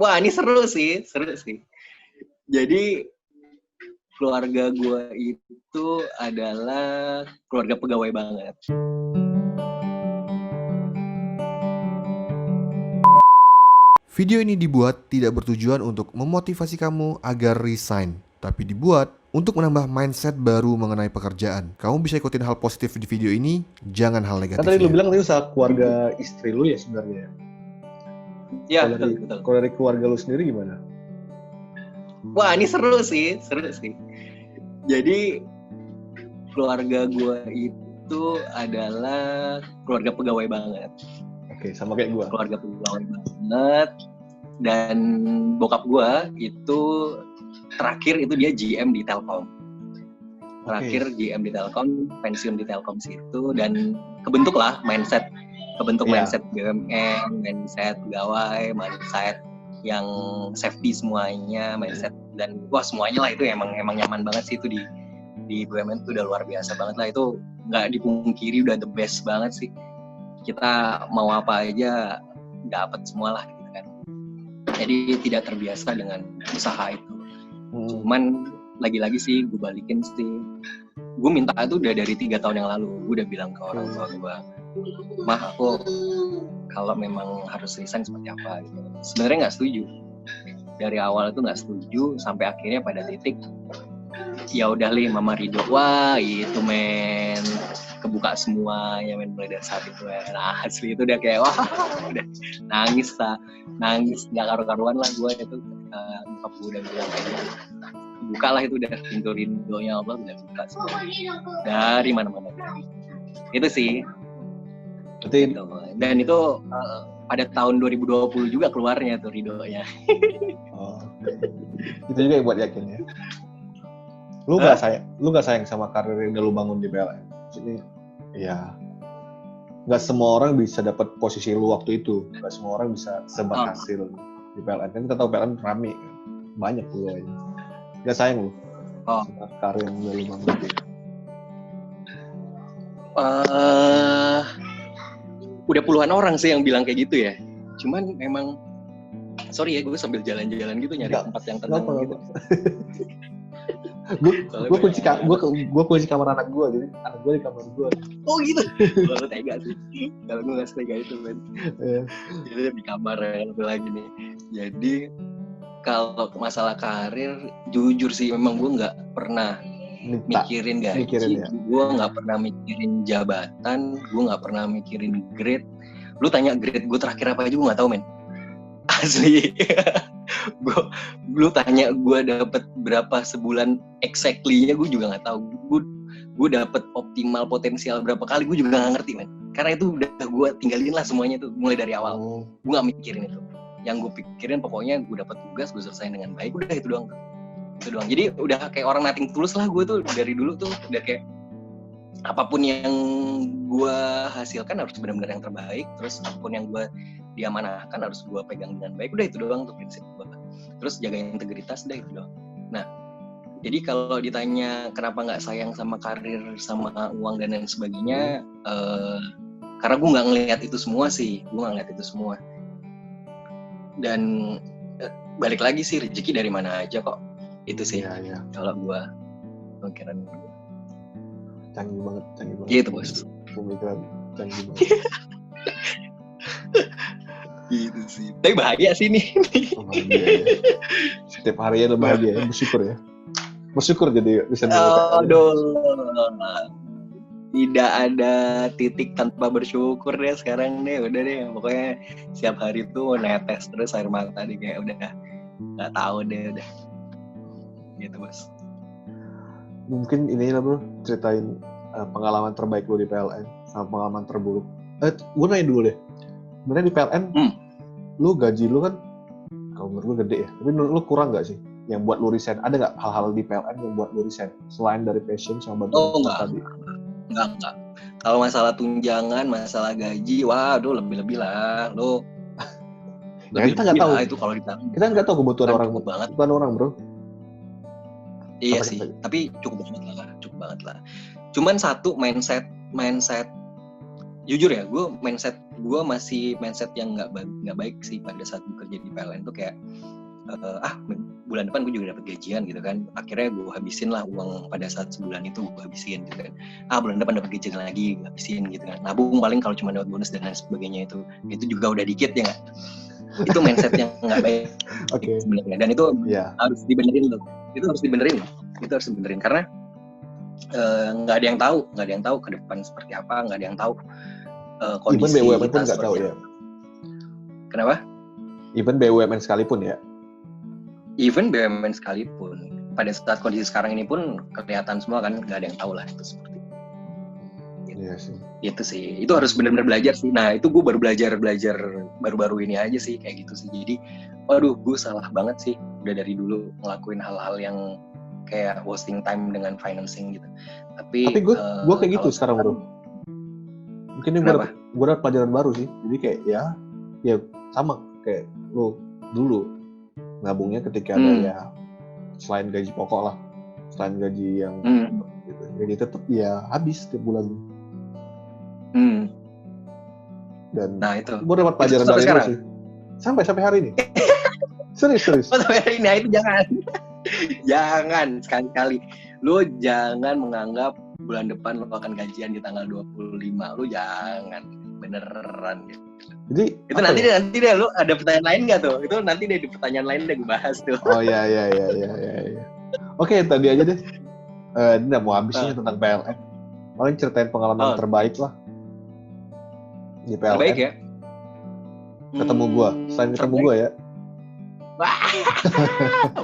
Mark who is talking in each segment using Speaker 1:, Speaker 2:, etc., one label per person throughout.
Speaker 1: Wah, ini seru sih. Jadi keluarga gue itu adalah keluarga pegawai banget.
Speaker 2: Video ini dibuat tidak bertujuan untuk memotivasi kamu agar resign, tapi dibuat untuk menambah mindset baru mengenai pekerjaan. Kamu bisa ikutin hal positif di video ini, jangan hal
Speaker 3: Kan tadi lu
Speaker 2: negatifnya.
Speaker 3: bilang tadi usaha keluarga istri lu ya sebenarnya.
Speaker 1: Ya,
Speaker 3: Kalau dari keluarga lu sendiri gimana?
Speaker 1: Wah, ini seru sih. Jadi keluarga gue itu adalah keluarga pegawai banget.
Speaker 3: Oke, sama kayak gue.
Speaker 1: Keluarga pegawai banget. Dan bokap gue itu terakhir itu dia GM di Telkom. Terakhir GM di Telkom, pensiun di Telkom situ, dan kebentuk mindset BUMN, mindset pegawai, mindset yang safety semuanya, mindset dan wah semuanya lah itu emang nyaman banget sih itu di BUMN itu udah luar biasa banget lah, itu nggak dipungkiri udah the best banget sih. Kita mau apa aja dapat semua lah gitu kan. Jadi tidak terbiasa dengan usaha itu. Cuman lagi-lagi sih gue balikin sih, gue minta itu udah dari 3 tahun yang lalu. Gue udah bilang ke orang tua gue, mah aku kalau memang harus resign seperti apa gitu. Sebenarnya nggak setuju dari awal, itu nggak setuju sampai akhirnya pada titik ya udah mama ridho. Wah itu men kebuka semua ya men, mulai dari saat itu men. Nah asli itu udah kayak wah udah nangis nggak karu-karuan lah gue itu. Bokap gue udah bilang kayak gitu, buka lah itu udah pintu rindonya Allah udah buka semua dari mana-mana itu sih.
Speaker 3: Berarti
Speaker 1: gitu. Dan itu pada tahun 2020 juga keluarnya tuh ridhonya.
Speaker 3: Itu juga yang buat yakin ya. Lu nggak sayang sama karir yang udah lu bangun di PLN? Maksudnya, ya nggak semua orang bisa dapat posisi lu waktu itu, nggak semua orang bisa seberhasil di PLN. Kan kita tahu PLN rame kan, banyak pegawainya. Nggak sayang lu sama karir yang udah lu bangun?
Speaker 1: Udah puluhan orang sih yang bilang kayak gitu ya. Cuman memang sorry ya, gue sambil jalan-jalan gitu nyari tempat yang tenang gitu.
Speaker 3: Gue kunci kamar anak gue, jadi anak gue di kamar gue.
Speaker 1: Oh gitu. Kalau tega sih. Kalau gue nggak setega itu men. Jadi di kamar yang lagi nih. Jadi kalau masalah karir, jujur sih memang gue nggak pernah mikirin gaji, gue nggak pernah mikirin jabatan, gue nggak pernah mikirin grade. Lu tanya grade gue terakhir apa aja gue nggak tahu men. Asli. Lu tanya gue dapet berapa sebulan exactly-nya gue juga nggak tahu. Gue dapet optimal potensial berapa kali gue juga nggak ngerti men. Karena itu udah gue tinggalin lah semuanya tuh mulai dari awal. Gue nggak mikirin itu. Yang gue pikirin pokoknya gue dapet tugas, gue selesai dengan baik, udah itu doang. Jadi udah kayak orang nothing tulus lah gue tuh dari dulu tuh udah kayak apapun yang gue hasilkan harus benar-benar yang terbaik, terus apapun yang gue diamanahkan harus gue pegang dengan baik, udah itu doang tuh prinsip gue. Terus jaga integritas, udah itu doang. Nah jadi kalau ditanya kenapa nggak sayang sama karir, sama uang dan lain sebagainya, karena gue nggak ngelihat itu semua sih, dan balik lagi sih rezeki dari mana aja kok. Itu sih ya. Kalau gue pemikiran
Speaker 3: canggih banget
Speaker 1: gitu bos.
Speaker 3: Pemikiran canggih banget.
Speaker 1: Gitu sih, tapi bahagia sih nih.
Speaker 3: Bahagia ya. Setiap harinya udah bahagia ya, bersyukur jadi bisa
Speaker 1: tidak ada titik tanpa bersyukur deh sekarang deh, udah deh pokoknya setiap hari tuh netes terus air mata deh, kayak udah nggak tahu deh udah gitu bos.
Speaker 3: Mungkin ini lah bro, ceritain pengalaman terbaik lo di PLN sama pengalaman terburuk. Gue nanya dulu deh, sebenarnya di PLN lu gaji lu kan kalau menurut lu gede ya, tapi menurut lu kurang nggak sih yang buat lu resign? Ada nggak hal-hal di PLN yang buat lu resign selain dari passion sama bantuan tadi?
Speaker 1: Enggak. Kalau masalah tunjangan, masalah gaji, waduh lebih-lebih lah lo.
Speaker 3: Ya, kita nggak tahu
Speaker 1: itu kalau ditanya.
Speaker 3: Kita nggak tahu kebutuhan orang bro.
Speaker 1: Iya sih, tapi cukup banget lah. Cuman satu mindset jujur ya, gue masih mindset yang nggak baik sih pada saat bekerja di PLN tuh kayak bulan depan gue juga dapat gajian gitu kan, akhirnya gue habisin lah uang pada saat sebulan itu gue habisin gitu kan, bulan depan dapat gajian lagi gue habisin gitu kan, nabung paling kalau cuma dapat bonus dan lain sebagainya, itu juga udah dikit ya nggak, itu mindset yang nggak baik sebenarnya, dan itu harus dibenerin loh, itu harus dibenerin karena nggak ada yang tahu ke depan seperti apa, nggak ada yang tahu kondisi
Speaker 3: even BUMN
Speaker 1: kita
Speaker 3: pun nggak tahu ya.
Speaker 1: Kenapa?
Speaker 3: Even BUMN sekalipun ya.
Speaker 1: Even BUMN sekalipun, pada saat kondisi sekarang ini pun kelihatan semua kan, nggak ada yang tahu lah itu seperti itu.
Speaker 3: Iya sih.
Speaker 1: Itu sih, itu harus benar-benar belajar sih. Nah itu gue baru belajar baru-baru ini aja sih kayak gitu sih. Jadi, waduh gue salah banget sih, udah dari dulu ngelakuin hal-hal yang kayak wasting time dengan financing gitu. Tapi
Speaker 3: gue kayak gitu sekarang bro. Mungkin ini gue dapat pelajaran baru sih. Jadi kayak ya sama kayak lo dulu nabungnya ketika ada ya selain gaji pokok lah, selain gaji yang gitu, gaji tetap ya habis setiap bulan. Dan
Speaker 1: nah itu
Speaker 3: gue dapat pelajaran dari lo sih. Sampai hari ini. serius.
Speaker 1: Sampai hari ini, itu jangan sekali-kali lu jangan menganggap bulan depan lu akan gajian di tanggal 25, lu jangan, beneran gitu.
Speaker 3: Jadi
Speaker 1: itu nanti deh lu ada pertanyaan lain nggak tuh? Itu nanti deh di pertanyaan lain deh gue bahas tuh.
Speaker 3: Oh iya. Oke, tadi aja deh. Ini udah mau habisnya tentang PLN. Paling ceritain pengalaman terbaik lah di PLN.
Speaker 1: Terbaik ya?
Speaker 3: Ketemu gua, selain ketemu gua ya.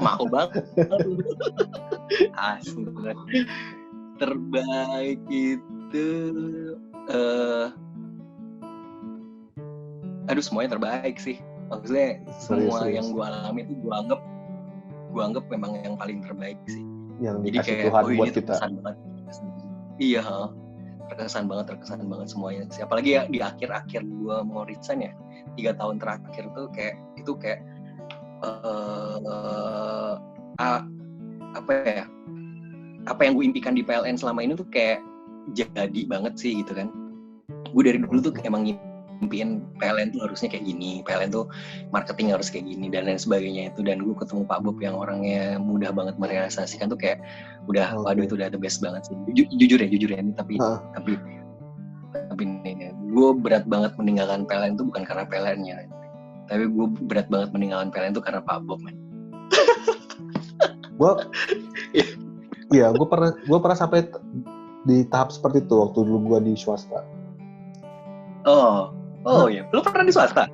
Speaker 1: Mau banget. Asli. Terbaik itu semuanya terbaik sih. Maksudnya semua yang gue alami itu gue anggap memang yang paling terbaik sih.
Speaker 3: Yang dikasih Tuhan buat kita.
Speaker 1: Iya, terkesan banget semuanya. Apalagi ya di akhir-akhir gue mau resign ya, 3 tahun terakhir tuh kayak apa yang gue impikan di PLN selama ini tuh kayak jadi banget sih gitu kan. Gue dari dulu tuh emang impiin PLN tuh harusnya kayak gini, PLN tuh marketing harus kayak gini dan lain sebagainya itu. Dan gue ketemu Pak Bob yang orangnya mudah banget merealisasikan tuh kayak waduh itu udah the best banget sih. Jujur ya ini tapi nih, gue berat banget meninggalkan PLN itu bukan karena PLN-nya, tapi gue berat banget meninggalkan PLN itu karena Pak Bob, man.
Speaker 3: Gue pernah sampai di tahap seperti itu waktu dulu gue di swasta.
Speaker 1: Oh iya, lu pernah di swasta?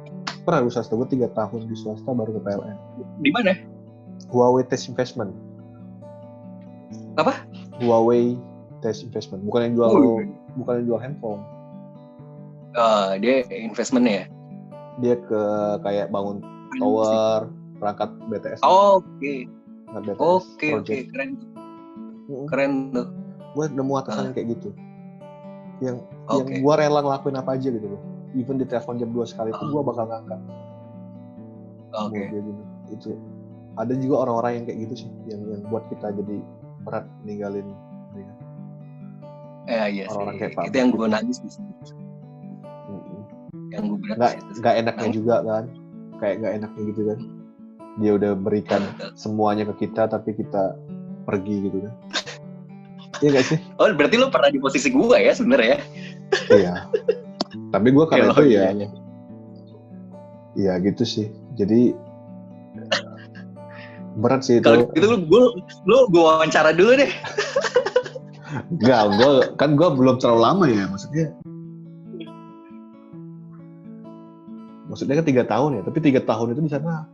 Speaker 3: Pernah di swasta, gue 3 tahun di swasta baru ke PLN.
Speaker 1: Di mana?
Speaker 3: Huawei Test Investment.
Speaker 1: Apa?
Speaker 3: Huawei Test Investment, bukan yang jual handphone.
Speaker 1: Dia investment ya?
Speaker 3: Dia ke kayak bangun tower, perangkat BTS.
Speaker 1: Oke,
Speaker 3: Project.
Speaker 1: Keren tuh.
Speaker 3: Gue nemu atasan kayak gitu. Yang gue rela ngelakuin apa aja gitu loh. Even di telepon jam 2 sekalipun gue bakal ngangkat.
Speaker 1: Oke.
Speaker 3: Itu ada juga orang-orang yang kayak gitu sih, yang buat kita jadi berat ninggalin.
Speaker 1: Iya
Speaker 3: orang-orang
Speaker 1: sih.
Speaker 3: Kayak Pak.
Speaker 1: Itu yang gue nangis di sini. Yang gue berat.
Speaker 3: Nggak enaknya juga kan, kayak nggak enaknya gitu kan. Dia udah berikan semuanya ke kita, tapi kita pergi gitu kan. Iya nggak sih?
Speaker 1: Oh berarti lo pernah di posisi gue ya sebenarnya?
Speaker 3: Iya. Tapi gue karena itu ya gitu sih. Jadi berat sih itu.
Speaker 1: Kalau gitu lu gue wawancara dulu deh.
Speaker 3: Enggak, gue belum terlalu lama ya, maksudnya kan 3 tahun ya, tapi 3 tahun itu di sana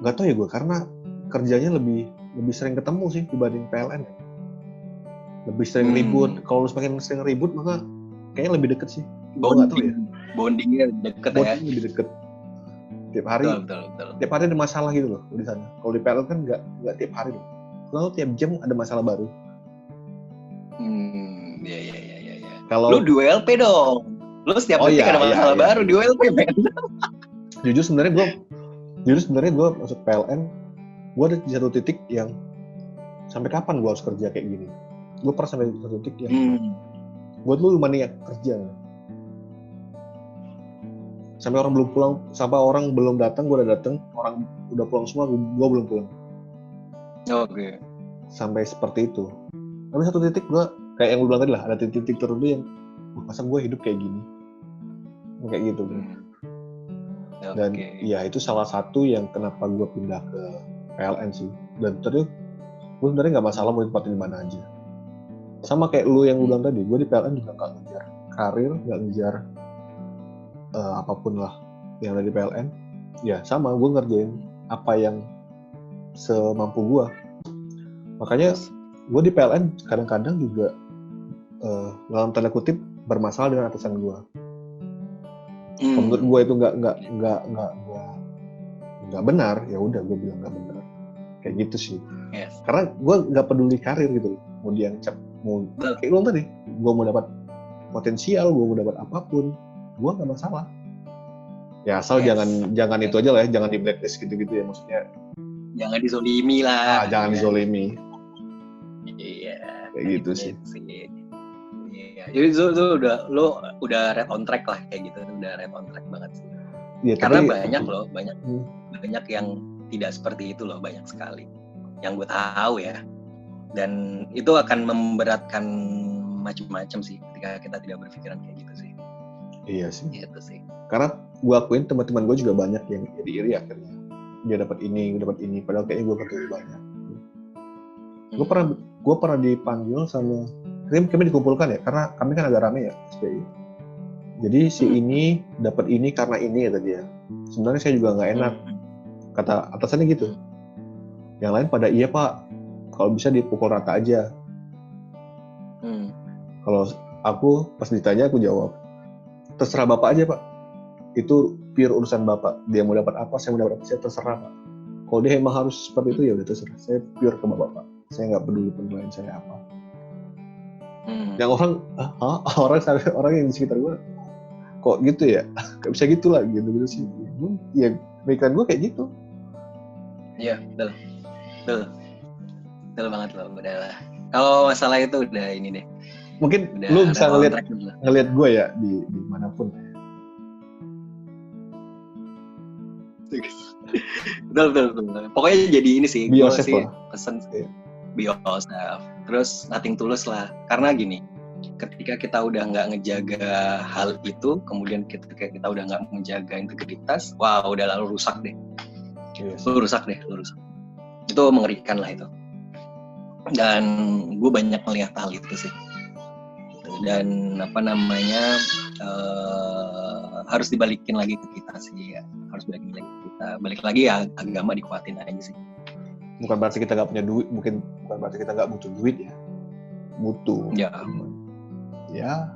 Speaker 3: nggak tahu ya gue, karena kerjanya lebih sering ketemu sih dibanding PLN ya. Lebih sering ribut. Kalau lu semakin sering ribut maka kayaknya lebih deket sih.
Speaker 1: Bondingnya deket ya.
Speaker 3: Lebih deket. Tiap hari.
Speaker 1: Betul.
Speaker 3: Tiap hari ada masalah gitu loh di sana. Kalau di PLN kan nggak tiap hari loh. Kalau tiap jam ada masalah baru.
Speaker 1: Iya.
Speaker 3: Kalau
Speaker 1: lu di WLP dong. Lu setiap detik ada masalah baru di WLP, men.
Speaker 3: Jujur sebenarnya gue masuk PLN, gue ada di satu titik yang sampai kapan gue harus kerja kayak gini. Gue pernah sampai di satu titik yang gue tuh lumayan kerja. Sampai orang belum pulang, sampai orang belum datang, gue udah datang. Orang udah pulang semua, gue belum pulang.
Speaker 1: Oke.
Speaker 3: Sampai seperti itu. Tapi satu titik gue, kayak yang gue bilang tadi lah, ada titik tertentu yang, masa gue hidup kayak gini? Kayak gitu. Dan ya itu salah satu yang kenapa gue pindah ke PLN sih. Dan terus gue sebenarnya nggak masalah mau ditempatin di mana aja. Sama kayak lu yang bilang tadi, gue di PLN juga nggak ngejar karir, nggak ngejar apapun lah yang ada di PLN. Ya sama, gue ngerjain apa yang semampu gue. Makanya gue di PLN kadang-kadang juga dalam tanda kutip bermasalah dengan atasan gue. Menurut gue itu nggak benar, ya udah gue bilang nggak benar. Kayak gitu sih.
Speaker 1: Yes.
Speaker 3: Karena gue nggak peduli karir gitu, mau diancam, mau kayak lo tadi, gue mau dapat potensial, gue mau dapat apapun, gue nggak masalah. Ya asal jangan itu aja lah ya, jangan di blacklist gitu-gitu ya, maksudnya.
Speaker 1: Jangan dizolimi lah.
Speaker 3: Jangan dizolimi.
Speaker 1: Iya.
Speaker 3: Kayak gitu sih.
Speaker 1: Iya. Jadi lo udah red on track lah kayak gitu, udah red on track banget sih. Ya, karena banyak yang tidak seperti itu loh, banyak sekali yang gue tahu ya, dan itu akan memberatkan macam-macam sih ketika kita tidak berpikiran kayak gitu sih.
Speaker 3: Iya sih.
Speaker 1: Gitu sih.
Speaker 3: Karena gue akuin teman-teman gue juga banyak yang jadi iri akhirnya, dia dapat ini, padahal kayaknya gue lebih banyak. Gue pernah dipanggil sama, kami dikumpulkan ya, karena kami kan agak rame ya SPI. Jadi si ini dapat ini karena ini ya tadi ya. Sebenarnya saya juga nggak enak. Kata atasannya gitu. Yang lain pada iya pak, kalau bisa dipukul rata aja. Kalau aku pas ditanya aku jawab, terserah bapak aja pak. Itu pure urusan bapak. Dia mau dapat apa, saya mau dapat apa, saya terserah pak. Kalau dia emang harus seperti itu ya udah terserah. Saya pure ke bapak pak. Saya nggak peduli penilaian saya apa. Yang orang yang di sekitar gue, kok gitu ya? Gak bisa gitu lah, gitu sih. Ya pikiran gue kayak gitu.
Speaker 1: Iya, betul banget loh, udah lah. Kalau masalah itu udah ini deh.
Speaker 3: Mungkin udah, lu bisa ngeliat gue ya di manapun.
Speaker 1: Betul. Pokoknya jadi ini sih, gue sih pesen be yourself. Terus nothing tulus lah. Karena gini, ketika kita udah nggak ngejaga hal itu, kemudian kita udah nggak menjaga integritas, wah udah lalu rusak deh. Lu rusak. Itu mengerikan lah itu. Dan gue banyak melihat hal itu sih. Dan harus dibalikin lagi ke kita sih ya. Harus balikin lagi ke kita. Balik lagi ya, agama dikuatin aja sih.
Speaker 3: Bukan berarti kita nggak punya duit, bukan berarti kita nggak butuh duit ya. Butuh. Ya.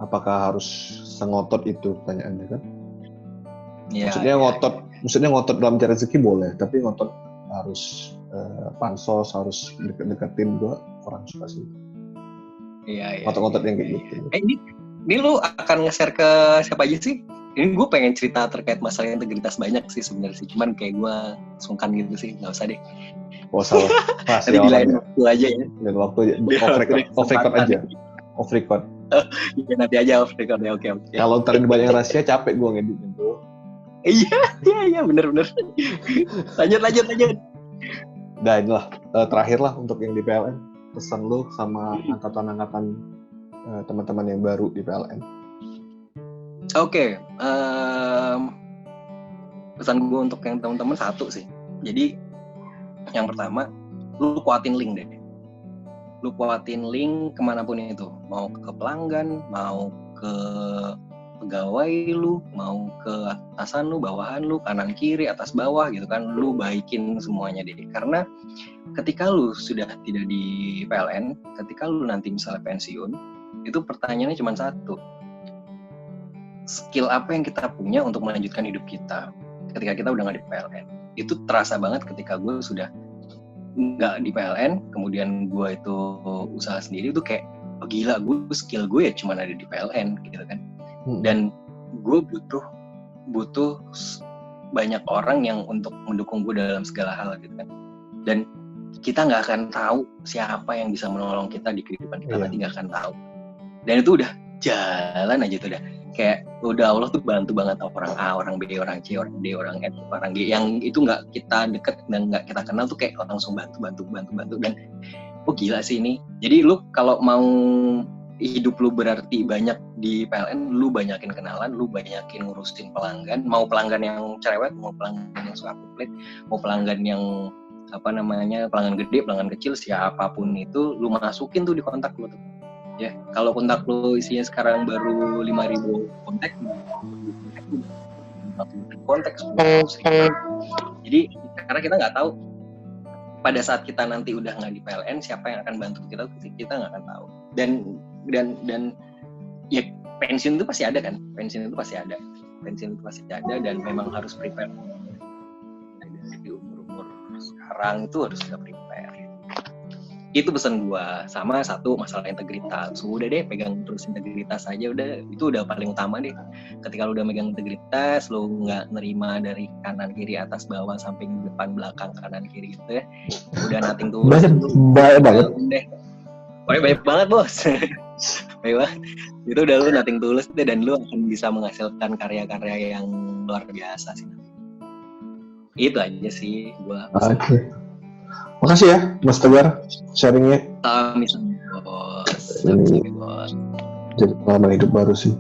Speaker 3: Apakah harus sengotot itu pertanyaannya kan? Ya, maksudnya ngotot dalam cari rezeki boleh, tapi ngotot harus pansos, harus deketin gue orang suka sih. Iya. Ngotot-ngotot yang kayak gitu.
Speaker 1: Ini lu akan nge-share ke siapa aja sih? Ini gue pengen cerita terkait masalah integritas banyak sih sebenarnya sih, cuman kayak gue sungkan gitu sih, nggak usah deh.
Speaker 3: Oh salah.
Speaker 1: Nanti di lain waktu aja ya.
Speaker 3: Dan waktu off record aja. Off record.
Speaker 1: Ya, nanti aja off record ya, oke.
Speaker 3: Kalau ntar banyak rahasia capek gue ngeditnya bro.
Speaker 1: Iya, bener. Lanjut.
Speaker 3: Dan inilah terakhir lah untuk yang di PLN, pesan lu sama angkatan teman-teman yang baru di PLN.
Speaker 1: Oke, pesan gue untuk yang teman-teman satu sih. Jadi yang pertama, lu kuatin link deh. Lu kuatin link kemanapun itu, mau ke pelanggan, mau ke pegawai lu, mau ke atasan lu, bawahan lu, kanan kiri, atas bawah gitu kan, lu baikin semuanya deh. Karena ketika lu sudah tidak di PLN, ketika lu nanti misalnya pensiun, itu pertanyaannya cuma satu. Skill apa yang kita punya untuk melanjutkan hidup kita ketika kita udah nggak di PLN? Itu terasa banget ketika gue sudah nggak di PLN, kemudian gue itu usaha sendiri, itu kayak, oh gila, skill gue ya cuma ada di PLN gitu kan. Dan gue butuh banyak orang yang untuk mendukung gue dalam segala hal gitu kan. Dan kita nggak akan tahu siapa yang bisa menolong kita di kehidupan kita, nanti nggak akan tahu. Dan itu udah jalan aja tuh, udah kayak udah Allah tuh bantu banget orang A, orang B, orang C, orang D, orang F, orang G yang itu nggak kita deket dan nggak kita kenal tuh kayak langsung bantu dan gila sih ini. Jadi lu kalau mau hidup lu berarti banyak di PLN, lu banyakin kenalan, lu banyakin ngurusin pelanggan, mau pelanggan yang cerewet, mau pelanggan yang suka komplit, mau pelanggan yang pelanggan gede, pelanggan kecil, siapapun itu lu masukin tuh di kontak lu tuh. Ya, kalau kontak lu isinya sekarang baru 5.000 kontak. Jadi karena kita nggak tahu pada saat kita nanti udah nggak di PLN siapa yang akan bantu kita nggak akan tahu. Dan ya pensiun itu pasti ada kan, pensiun itu pasti ada dan memang harus prepare. Dari umur sekarang itu harus sudah prepare. Itu pesan gua. Sama satu, masalah integritas. Udah deh, pegang terus integritas aja, udah itu udah paling utama deh. Ketika lu udah megang integritas, lu nggak nerima dari kanan kiri atas bawah samping depan belakang kanan kiri gitu ya, udah nothing to lose.
Speaker 3: Banyak banget.
Speaker 1: Baik banget bos. Baik banget. Itu udah lu nothing to lose deh, dan lu akan bisa menghasilkan karya-karya yang luar biasa sih. Itu aja sih gua.
Speaker 3: Oke. Makasih ya Mas Tegar sharingnya.
Speaker 1: Sama bos.
Speaker 3: Jadi pengalaman hidup baru sih.